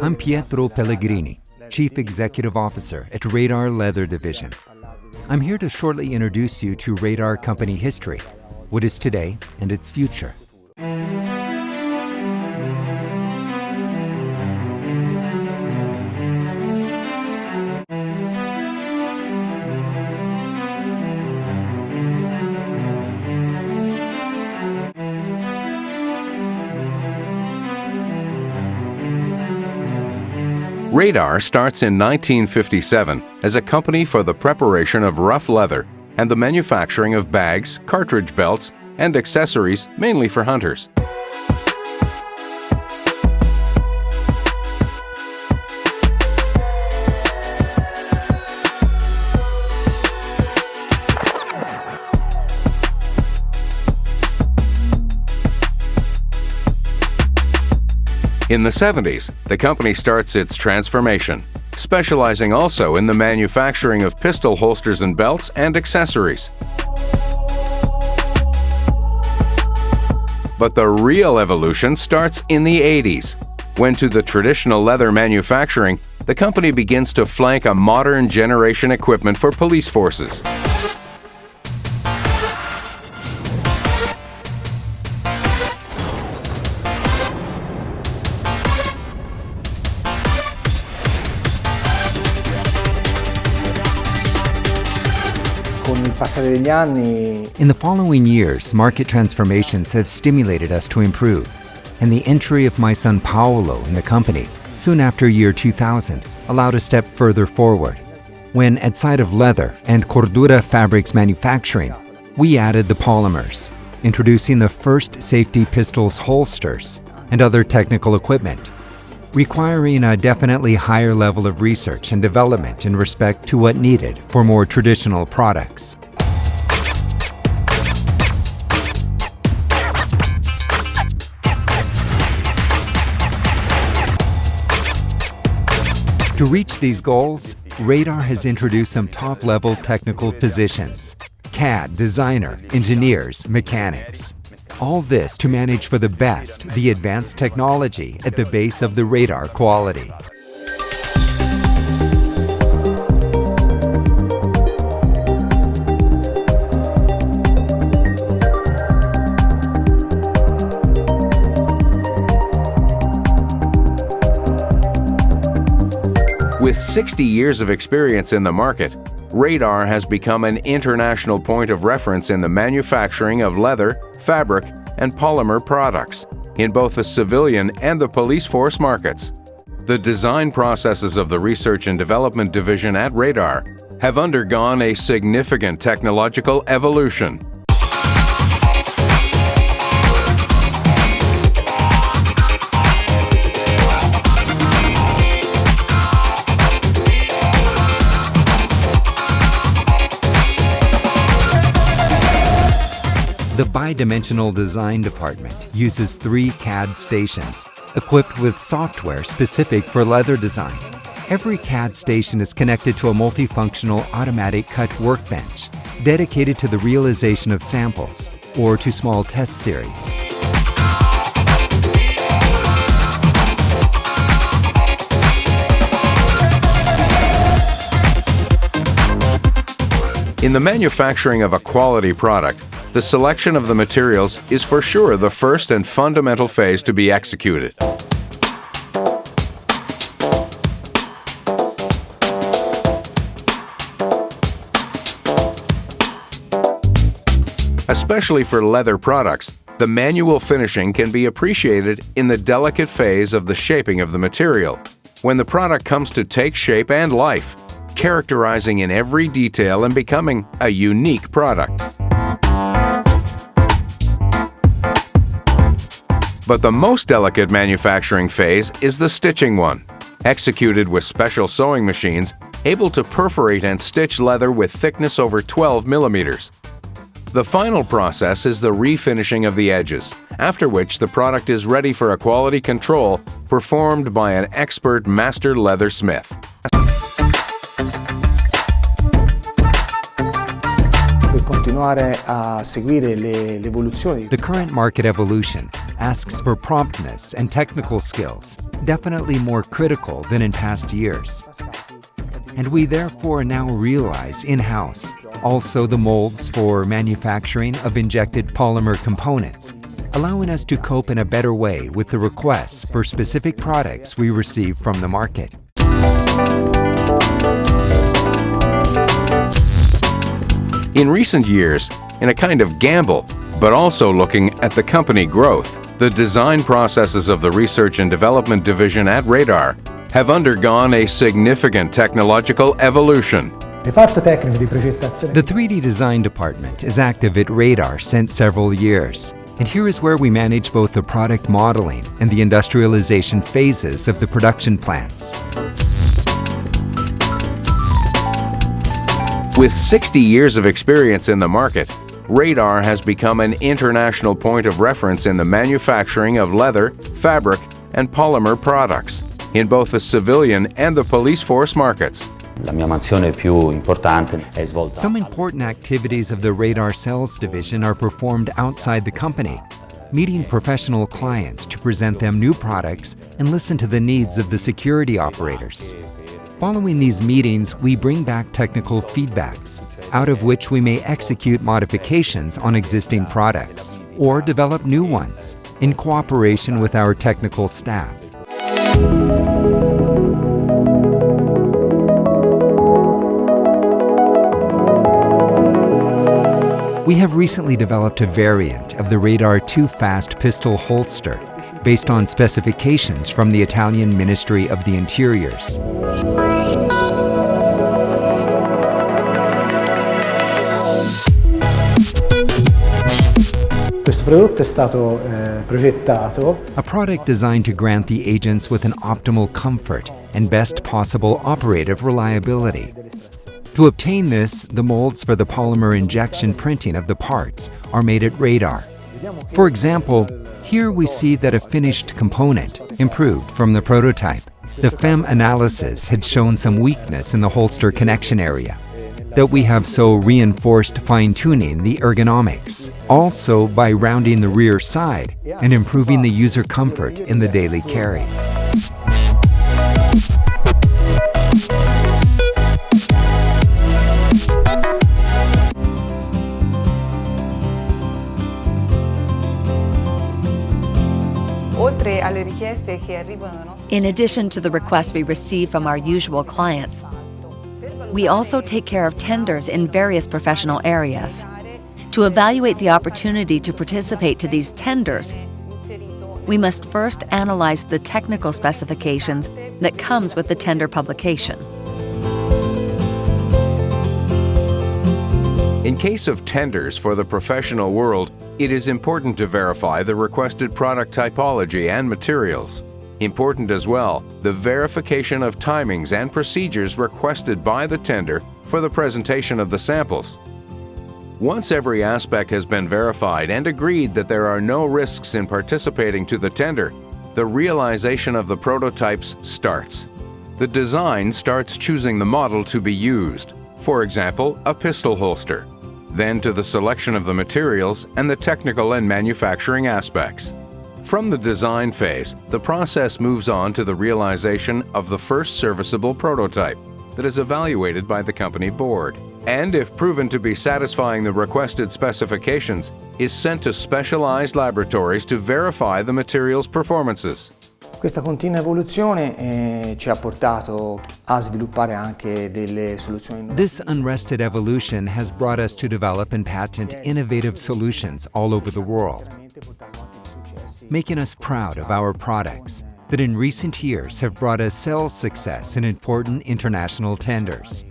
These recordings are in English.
I'm Pietro Pellegrini, Chief Executive Officer at Radar Leather Division. I'm here to shortly introduce you to Radar company history, what is today and its future. Radar starts in 1957 as a company for the preparation of rough leather and the manufacturing of bags, cartridge belts, and accessories mainly for hunters. In the 70s, the company starts its transformation, specializing also in the manufacturing of pistol holsters and belts and accessories. But the real evolution starts in the 80s, when to the traditional leather manufacturing, the company begins to flank a modern generation equipment for police forces. In the following years, market transformations have stimulated us to improve, and the entry of my son Paolo in the company, soon after year 2000, allowed a step further forward. When, at site of leather and cordura fabrics manufacturing, we added the polymers, introducing the first safety pistols holsters and other technical equipment, requiring a definitely higher level of research and development in respect to what needed for more traditional products. To reach these goals, Radar has introduced some top-level technical positions: CAD, designer, engineers, mechanics. All this to manage for the best the advanced technology at the base of the radar quality. With 60 years of experience in the market, Radar has become an international point of reference in the manufacturing of leather, fabric, and polymer products in both the civilian and the police force markets. The design processes of the Research and Development Division at Radar have undergone a significant technological evolution. The bidimensional design department uses 3 CAD stations, equipped with software specific for leather design. Every CAD station is connected to a multifunctional automatic cut workbench, dedicated to the realization of samples or to small test series. In the manufacturing of a quality product, the selection of the materials is for sure the first and fundamental phase to be executed. Especially for leather products, the manual finishing can be appreciated in the delicate phase of the shaping of the material, when the product comes to take shape and life, characterizing in every detail and becoming a unique product. But the most delicate manufacturing phase is the stitching one, executed with special sewing machines able to perforate and stitch leather with thickness over 12 millimeters. The final process is the refinishing of the edges, after which the product is ready for a quality control performed by an expert master leathersmith. continuare a seguire l'evoluzione. The current market evolution asks for promptness and technical skills, definitely more critical than in past years. And we therefore now realize in-house also the molds for manufacturing of injected polymer components, allowing us to cope in a better way with the requests for specific products we receive from the market. In recent years, in a kind of gamble, but also looking at the company growth, the design processes of the Research and Development Division at Radar have undergone a significant technological evolution. The 3D Design Department is active at Radar since several years, and here is where we manage both the product modeling and the industrialization phases of the production plants. With 60 years of experience in the market, Radar has become an international point of reference in the manufacturing of leather, fabric, and polymer products in both the civilian and the police force markets. Some important activities of the Radar Sales Division are performed outside the company, meeting professional clients to present them new products and listen to the needs of the security operators. Following these meetings, we bring back technical feedbacks, out of which we may execute modifications on existing products or develop new ones in cooperation with our technical staff. We have recently developed a variant of the Radar 2 Fast pistol holster based on specifications from the Italian Ministry of the Interiors. Questo prodotto è stato progettato. A product designed to grant the agents with an optimal comfort and best possible operative reliability. To obtain this, the molds for the polymer injection printing of the parts are made at Radar. For example, here we see that a finished component improved from the prototype. The FEM analysis had shown some weakness in the holster connection area, that we have so reinforced fine-tuning the ergonomics, also by rounding the rear side and improving the user comfort in the daily carry. In addition to the requests we receive from our usual clients, we also take care of tenders in various professional areas. To evaluate the opportunity to participate to these tenders, we must first analyze the technical specifications that comes with the tender publication. In case of tenders for the professional world, it is important to verify the requested product typology and materials. Important as well, the verification of timings and procedures requested by the tender for the presentation of the samples. Once every aspect has been verified and agreed that there are no risks in participating to the tender, the realization of the prototypes starts. The design starts choosing the model to be used, for example, a pistol holster, then to the selection of the materials and the technical and manufacturing aspects. From the design phase, the process moves on to the realization of the first serviceable prototype that is evaluated by the company board, and if proven to be satisfying the requested specifications, is sent to specialized laboratories to verify the material's performances. Questa continua evoluzione ci ha portato a sviluppare anche delle soluzioni innovative. This unrested evolution has brought us to develop and patent innovative solutions all over the world, making us proud of our products that in recent years have brought us sales success in important international tenders,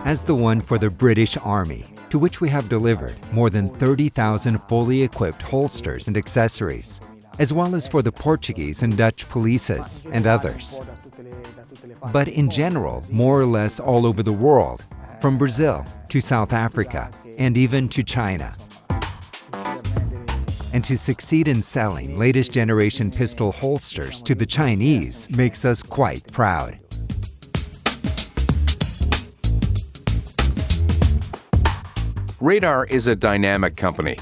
as the one for the British Army, to which we have delivered more than 30,000 fully equipped holsters and accessories, as well as for the Portuguese and Dutch polices and others. But in general, more or less all over the world, from Brazil to South Africa and even to China. And to succeed in selling latest generation pistol holsters to the Chinese makes us quite proud. Radar is a dynamic company,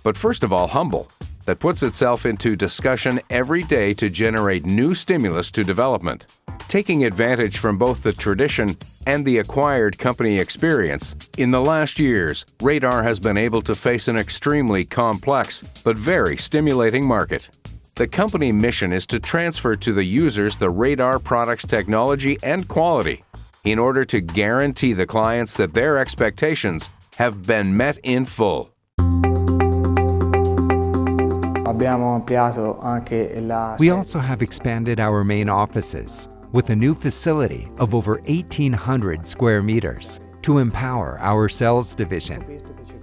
but first of all humble, that puts itself into discussion every day to generate new stimulus to development. Taking advantage from both the tradition and the acquired company experience, in the last years, Radar has been able to face an extremely complex but very stimulating market. The company mission is to transfer to the users the Radar product's technology and quality in order to guarantee the clients that their expectations have been met in full. We also have expanded our main offices with a new facility of over 1,800 square meters to empower our sales division.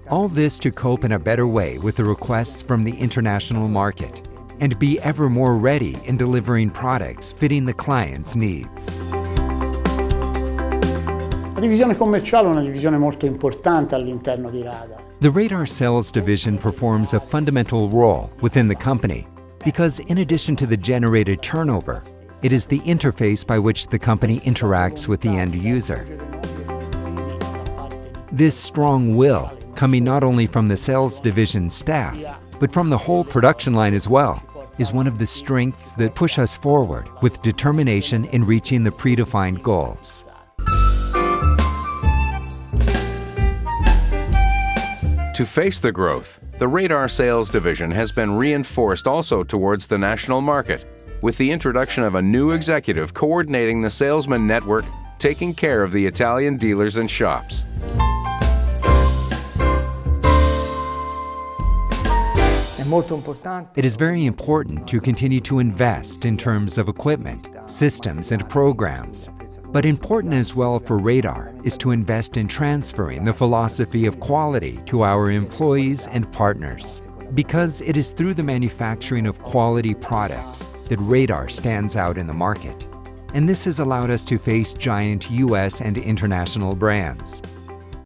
All this to cope in a better way with the requests from the international market and be ever more ready in delivering products fitting the client's needs. La divisione commerciale è una divisione molto importante all'interno di Radar. The Radar Sales Division performs a fundamental role within the company because in addition to the generated turnover, it is the interface by which the company interacts with the end user. This strong will, coming not only from the sales division staff, but from the whole production line as well, is one of the strengths that push us forward with determination in reaching the predefined goals. To face the growth, the Radar Sales Division has been reinforced also towards the national market, with the introduction of a new executive coordinating the salesman network, taking care of the Italian dealers and shops. It is very important to continue to invest in terms of equipment, systems, and programs. But important as well for Radar is to invest in transferring the philosophy of quality to our employees and partners, because it is through the manufacturing of quality products that Radar stands out in the market. And this has allowed us to face giant US and international brands.